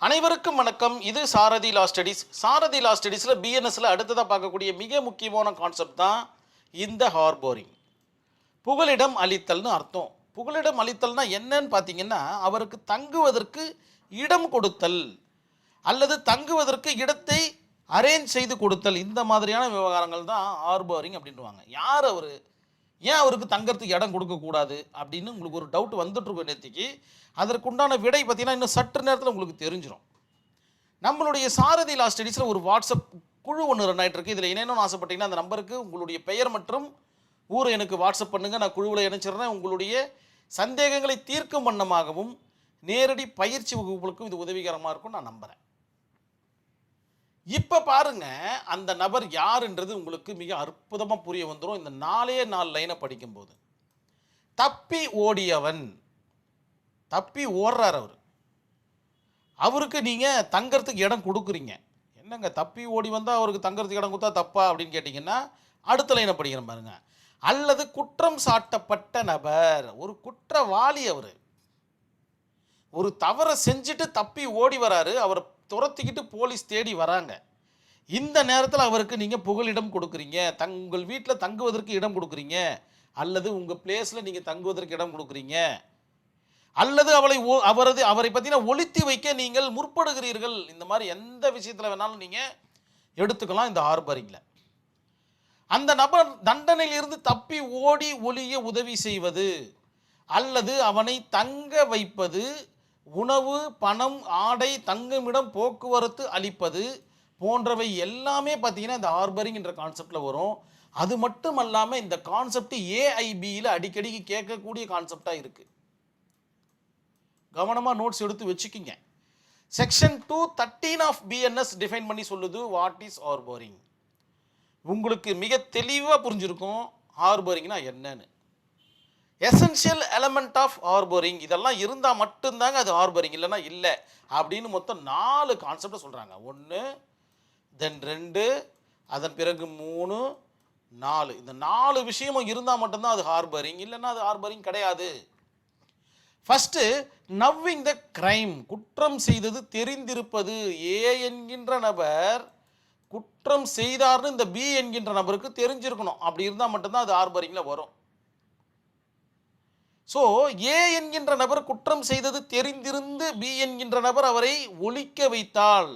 அனைவருக்கும் வணக்கம். இது சாரதி லா ஸ்டடீஸ். சாரதி லா ஸ்டடீஸில் பிஎன்எஸ்ல அடுத்ததாக பார்க்கக்கூடிய மிக முக்கியமான கான்செப்ட் தான் இந்த ஹார்போரிங். புகலிடம் அளித்தல்னு அர்த்தம். புகலிடம் அளித்தல்னா என்னன்னு பார்த்தீங்கன்னா, அவருக்கு தங்குவதற்கு இடம் கொடுத்தல் அல்லது தங்குவதற்கு இடத்தை அரேஞ்ச் செய்து கொடுத்தல், இந்த மாதிரியான விவகாரங்கள் தான் ஹார்போரிங் அப்படின்வாங்க. யார் அவர், ஏன் அவருக்கு தங்கறதுக்கு இடம் கொடுக்கக்கூடாது அப்படின்னு உங்களுக்கு ஒரு டவுட் வந்துட்டுருக்கும் நேற்றுக்கு. அதற்குண்டான விடை பார்த்தீங்கன்னா இன்னும் சற்று நேரத்தில் உங்களுக்கு தெரிஞ்சிடும். நம்மளுடைய சாரதி லா ஸ்டடீஸில் ஒரு வாட்ஸ்அப் குழு ஒன்று ரன் ஆகிட்டு இருக்கு. இதில் இணையணும்னு ஆசைப்பட்டீங்கன்னா அந்த நம்பருக்கு உங்களுடைய பெயர் மற்றும் ஊரை எனக்கு வாட்ஸ்அப் பண்ணுங்கள். நான் குழுவில் இணைச்சிடுறேன். உங்களுடைய சந்தேகங்களை தீர்க்கும் வண்ணமாகவும் நேரடி பயிற்சி வகுப்புகளுக்கும் இது உதவிகரமாக இருக்கும் நான் நம்புகிறேன். இப்போ பாருங்க, அந்த நபர் யாருன்றது உங்களுக்கு மிக அற்புதமாக புரிய வந்துடும் இந்த 4 லைனை படிக்கும்போது. தப்பி ஓடியவன், தப்பி ஓடுறார் அவர். அவருக்கு நீங்கள் தங்கறதுக்கு இடம் கொடுக்குறீங்க. என்னங்க தப்பி ஓடி வந்தால் அவருக்கு தங்கறதுக்கு இடம் கொடுத்தா தப்பா அப்படின்னு கேட்டிங்கன்னா, அடுத்த லைனை படிக்கிறேன் பாருங்க. அல்லது குற்றம் சாட்டப்பட்ட நபர், ஒரு குற்றவாளி, அவர் ஒரு தவறை செஞ்சுட்டு தப்பி ஓடி வராரு. அவரை துரத்திக்கிட்டு போலீஸ் தேடி வராங்க. இந்த நேரத்தில் அவருக்கு நீங்கள் புகலிடம் கொடுக்குறீங்க, உங்கள் வீட்டில் தங்குவதற்கு இடம் கொடுக்குறீங்க, அல்லது உங்கள் பிளேஸில் நீங்கள் தங்குவதற்கு இடம் கொடுக்குறீங்க, அல்லது அவரை பற்றின ஒளித்து வைக்க நீங்கள் முற்படுகிறீர்கள். இந்த மாதிரி எந்த விஷயத்தில் வேணாலும் நீங்கள் எடுத்துக்கலாம் இந்த ஹார்பரிங்கில். அந்த நபர் தண்டனையிலிருந்து தப்பி ஓடி ஒளிய உதவி செய்வது அல்லது அவனை தங்க வைப்பது, உணவு, பணம், ஆடை, தங்குமிடம், போக்குவரத்து அளிப்பது போன்றவை எல்லாமே பார்த்தீங்கன்னா இந்த ஹார்பரிங் என்ற கான்செப்டில் வரும். அது மட்டும் அல்லாமல் இந்த கான்செப்ட் ஏஐபியில் அடிக்கடி கேட்கக்கூடிய கான்செப்டாக இருக்குது. கவனமாக நோட்ஸ் எடுத்து வச்சுக்கிங்க. செக்ஷன் 213 ஆஃப் பிஎன்எஸ் டிஃபைன் பண்ணி சொல்லுது வாட் இஸ் ஹார்பரிங். உங்களுக்கு மிக தெளிவாக புரிஞ்சிருக்கும் ஹார்பரிங்னா என்னன்னு. எசென்ஷியல் எலமெண்ட் ஆஃப் ஹார்பரிங், இதெல்லாம் இருந்தால் மட்டும்தாங்க அது ஹார்பரிங், இல்லைன்னா இல்லை அப்படின்னு மொத்தம் 4 கான்செப்டை சொல்கிறாங்க. 1, தென் 2, அதன் பிறகு 3, 4. இந்த 4 விஷயமும் இருந்தால் மட்டும்தான் அது ஹார்பரிங், இல்லைன்னா அது ஹார்பரிங் கிடையாது. ஃபஸ்ட்டு நவ்விங் த கிரைம், குற்றம் செய்தது தெரிந்திருப்பது. ஏ என்கின்ற நபர் குற்றம் செய்தார்னு இந்த பி என்கின்ற நபருக்கு தெரிஞ்சிருக்கணும். அப்படி இருந்தால் மட்டும்தான் அது ஹார்பரிங்கில் வரும். ஸோ ஏ என்கின்ற நபர் குற்றம் செய்தது தெரிந்திருந்து பி என்கின்ற நபர் அவரை ஒளிக்க வைத்தால்,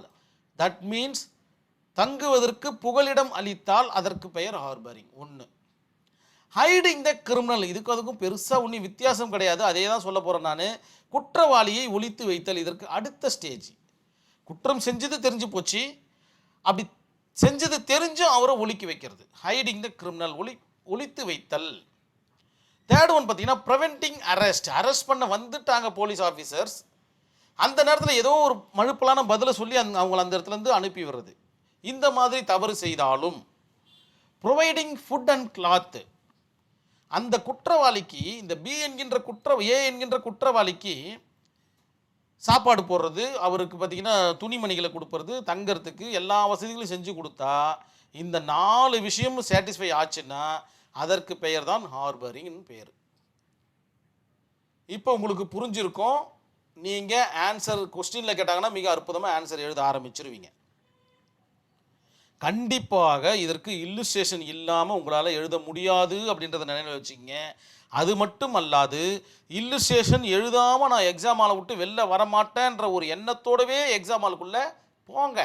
தட் மீன்ஸ் தங்குவதற்கு புகலிடம் அளித்தால் அதற்கு பெயர் ஹார்பரிங். 1. ஹைடிங் த கிரிமினல், இதுக்கு அதுக்கும் பெருசாக ஒன்றும் வித்தியாசம் கிடையாது. அதே தான் சொல்ல போகிறேன் நான். குற்றவாளியை ஒளித்து வைத்தல் இதற்கு அடுத்த ஸ்டேஜ். குற்றம் செஞ்சது தெரிஞ்சு போச்சு, அப்படி செஞ்சது தெரிஞ்சும் அவரை ஒளிக்க வைக்கிறது. ஹைடிங் த கிரிமினல், ஒளித்து வைத்தல். தேர்ட் ஒன் பார்த்தீங்கன்னா ப்ரிவென்டிங் அரெஸ்ட். அரெஸ்ட் பண்ண வந்துட்டாங்க போலீஸ் ஆஃபீஸர்ஸ். அந்த நேரத்தில் ஏதோ ஒரு மழுப்பலான பதிலை சொல்லி அவங்கள அந்த இடத்துலேருந்து அனுப்பி விடுறது. இந்த மாதிரி தவறு செய்தாலும் ப்ரொவைடிங் ஃபுட் அண்ட் கிளாத், அந்த குற்றவாளிக்கு, இந்த பி என்கின்ற ஏ என்கின்ற குற்றவாளிக்கு சாப்பாடு போடுறது, அவருக்கு பார்த்தீங்கன்னா துணிமணிகளை கொடுப்பது, தங்கறதுக்கு எல்லா வசதிகளும் செஞ்சு கொடுத்தா இந்த 4 விஷயமும் சாட்டிஸ்ஃபை ஆச்சுன்னா அதற்கு பெயர் தான் ஹார்பரிங்னு பெயர். இப்போ உங்களுக்கு புரிஞ்சிருக்கும். நீங்கள் ஆன்சர் கொஸ்டினில் கேட்டாங்கன்னா மிக அற்புதமாக ஆன்சர் எழுத ஆரம்பிச்சிருவீங்க. கண்டிப்பாக இதற்கு இல்லுஸ்ட்ரேஷன் இல்லாமல் உங்களால் எழுத முடியாது அப்படின்றத நினைவில் வச்சுக்கிங்க. அது மட்டும் அல்லாது இல்லுஸ்ட்ரேஷன் எழுதாமல் நான் எக்ஸாம் ஹாலை விட்டு வெளில வரமாட்டேன்ற ஒரு எண்ணத்தோடவே எக்ஸாம் ஹாலுக்குள்ளே போங்க.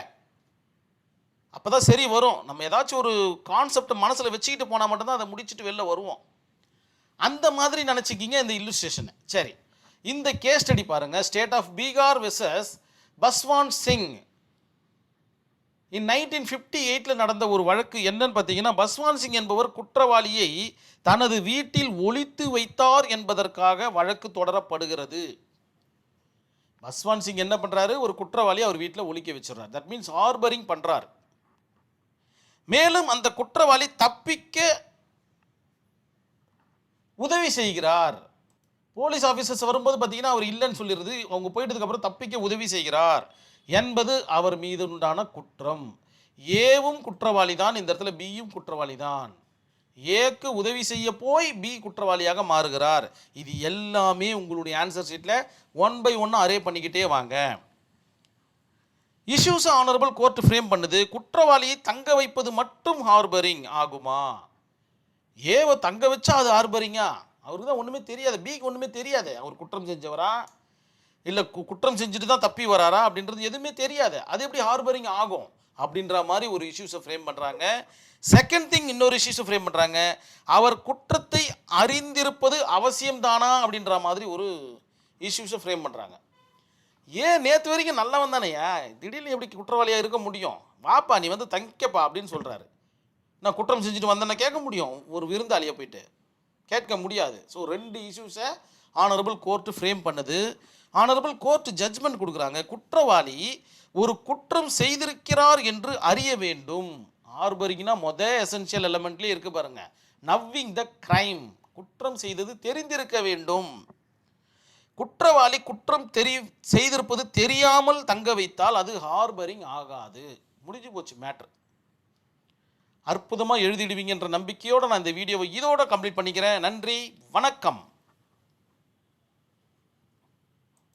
அப்போ தான் சரி வரும். நம்ம ஏதாச்சும் ஒரு கான்செப்டை மனசில் வச்சுக்கிட்டு போனால் மட்டும்தான் அதை முடிச்சுட்டு வெளில வருவோம். அந்த மாதிரி நினச்சிக்கிங்க இந்த இல்லுஸ்ட்ரேஷனை. சரி, இந்த கேஸ் ஸ்டடி பாருங்கள். State of Bihar versus Paswan Singh. 1958 நடந்த ஒரு வழக்கு. என்னன்னு பார்த்தீங்கன்னா, பஸ்வான் சிங் என்பவர் குற்றவாளியை தனது வீட்டில் ஒளித்து வைத்தார் என்பதற்காக வழக்கு தொடரப்படுகிறது. பஸ்வான் சிங் என்ன பண்ணுறாரு, ஒரு குற்றவாளி அவர் வீட்டில் ஒளிக்க வச்சிடறார். தட் மீன்ஸ் ஹார்பரிங் பண்ணுறார். மேலும் அந்த குற்றவாளி தப்பிக்க உதவி செய்கிறார். போலீஸ் ஆஃபீஸர்ஸ் வரும்போது பார்த்தீங்கன்னா அவர் இல்லைன்னு சொல்லிடுறது. அவங்க போயிட்டதுக்கப்புறம் தப்பிக்க உதவி செய்கிறார் என்பது அவர் மீது உண்டான குற்றம். ஏவும் குற்றவாளி தான், இந்த இடத்துல பியும் குற்றவாளி தான். ஏக்கு உதவி செய்ய போய் பி குற்றவாளியாக மாறுகிறார். இது எல்லாமே உங்களுடைய ஆன்சர் ஷீட்டில் 1 by 1 அரே பண்ணிக்கிட்டே வாங்க. இஷ்யூஸ் ஆனரபிள் கோர்ட் ஃப்ரேம் பண்ணுது, குற்றவாளியை தங்க வைப்பது மட்டும் ஹார்பரிங் ஆகுமா? ஏவ தங்க வச்சா அது ஹார்பரிங்கா? அவருக்கு தான் ஒன்றுமே தெரியாது, பிக்கு ஒன்றுமே தெரியாது. அவர் குற்றம் செஞ்சவரா இல்லை குற்றம் செஞ்சுட்டு தான் தப்பி வராரா அப்படின்றது எதுவுமே தெரியாது. அது எப்படி ஹார்பரிங் ஆகும் அப்படின்ற மாதிரி ஒரு இஷ்யூஸை ஃப்ரேம் பண்ணுறாங்க. செகண்ட் திங், இன்னொரு இஷ்யூஸை ஃப்ரேம் பண்ணுறாங்க. அவர் குற்றத்தை அறிந்திருப்பது அவசியம்தானா அப்படின்ற மாதிரி ஒரு இஷ்யூஸை ஃப்ரேம் பண்ணுறாங்க. ஏன் நேற்று வரைக்கும் நல்லவன் தானேயா, திடீர்னு எப்படி குற்றவாளியாக இருக்க முடியும்? வாப்பா நீ வந்து தங்கிக்கப்பா அப்படின்னு சொல்கிறாரு. நான் குற்றம் செஞ்சுட்டு வந்தேன்னா கேட்க முடியும்? ஒரு விருந்தாளியை போயிட்டு கேட்க முடியாது. ஸோ 2 இஷ்யூஸை ஆனரபிள் கோர்ட்டு ஃப்ரேம் பண்ணுது. ஆனரபிள் கோர்ட் ஜட்ஜ்மெண்ட் கொடுக்குறாங்க. குற்றவாளி ஒரு குற்றம் செய்திருக்கிறார் என்று அறிய வேண்டும். ஹார்பரிங்னா எசென்ஷியல் எலமெண்ட்லேயே இருக்கு பாருங்க, நவ்விங் த கிரைம். குற்றம் செய்தது தெரிந்திருக்க வேண்டும். குற்றவாளி குற்றம் செய்திருப்பது தெரியாமல் தங்க வைத்தால் அது ஹார்பரிங் ஆகாது. முடிஞ்சு போச்சு மேட்ரு. அற்புதமாக எழுதிடுவீங்கன்ற நம்பிக்கையோடு நான் இந்த வீடியோவை இதோட கம்ப்ளீட் பண்ணிக்கிறேன். நன்றி, வணக்கம்.